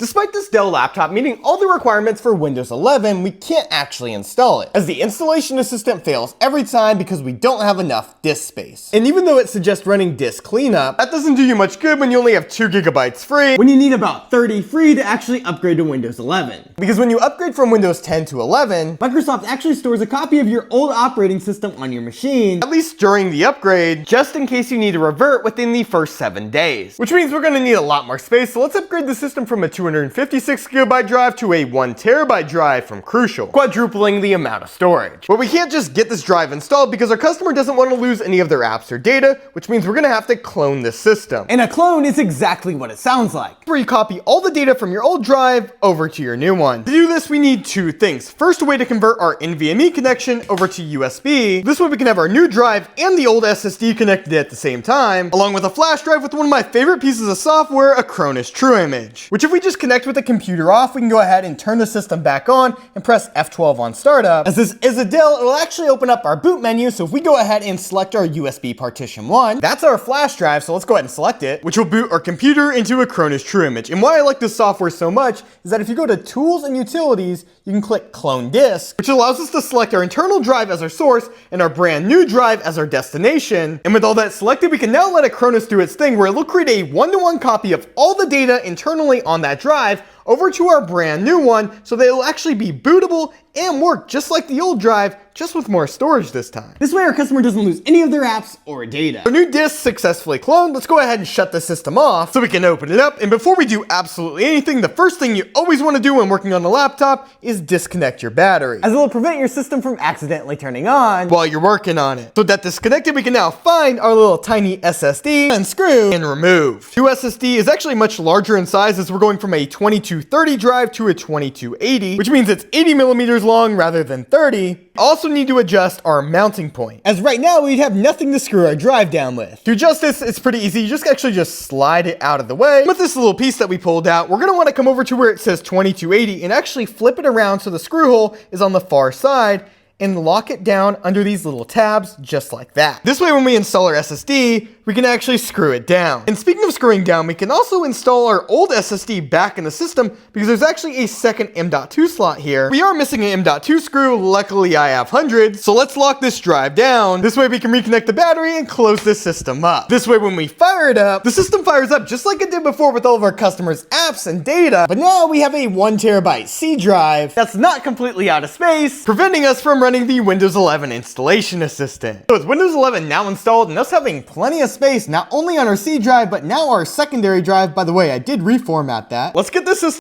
Despite this Dell laptop meeting all the requirements for Windows 11, we can't actually install it, as the installation assistant fails every time because we don't have enough disk space. And even though it suggests running disk cleanup, that doesn't do you much good when you only have 2 gigabytes free, when you need about 30 free to actually upgrade to Windows 11. Because when you upgrade from Windows 10 to 11, Microsoft actually stores a copy of your old operating system on your machine, at least during the upgrade, just in case you need to revert within the first 7 days. Which means we're gonna need a lot more space, so let's upgrade the system from a 256 gigabyte drive to a 1 terabyte drive from Crucial, quadrupling the amount of storage. But we can't just get this drive installed because our customer doesn't want to lose any of their apps or data, which means we're gonna have to clone this system. And a clone is exactly what it sounds like, where you copy all the data from your old drive over to your new one. To do this, we need 2 things. First, a way to convert our NVMe connection over to USB. This way we can have our new drive and the old SSD connected at the same time, along with a flash drive with one of my favorite pieces of software, Acronis TrueImage, which if we just connect with the computer off, we can go ahead and turn the system back on and press F12 on startup. As this is a Dell, it will actually open up our boot menu, so if we go ahead and select our USB partition 1, that's our flash drive, so let's go ahead and select it, which will boot our computer into Acronis TrueImage. And why I like this software so much is that if you go to Tools and Utilities, you can click Clone Disk, which allows us to select our internal drive as our source and our brand new drive as our destination. And with all that selected, we can now let Acronis do its thing, where it will create a one-to-one copy of all the data internally on that drive over to our brand new one, so that it will actually be bootable and work just like the old drive, just with more storage this time. This way our customer doesn't lose any of their apps or data. Our new disk successfully cloned. Let's go ahead and shut the system off so we can open it up. And before we do absolutely anything, the first thing you always want to do when working on a laptop is disconnect your battery, as it will prevent your system from accidentally turning on while you're working on it. So that disconnected, we can now find our little tiny SSD, unscrew, and remove. New SSD is actually much larger in size, as we're going from a 2230 drive to a 2280, which means it's 80 millimeters long rather than 30. Also need to adjust our mounting point, as right now we'd have nothing to screw our drive down with. To adjust this, it's pretty easy. You just slide it out of the way. With this little piece that we pulled out, we're gonna want to come over to where it says 2280 and actually flip it around so the screw hole is on the far side, and lock it down under these little tabs just like that. This way when we install our SSD, we can actually screw it down. And speaking of screwing down, we can also install our old SSD back in the system, because there's actually a second M.2 slot here. We are missing an M.2 screw. Luckily I have hundreds, so let's lock this drive down. This way we can reconnect the battery and close this system up. This way when we fire it up, the system fires up just like it did before with all of our customers' apps and data, but now we have a 1 terabyte C drive that's not completely out of space, preventing us from running the Windows 11 installation assistant. So with Windows 11 now installed and us having plenty of space, not only on our C drive, but now our secondary drive, by the way, I did reformat that. Let's get this system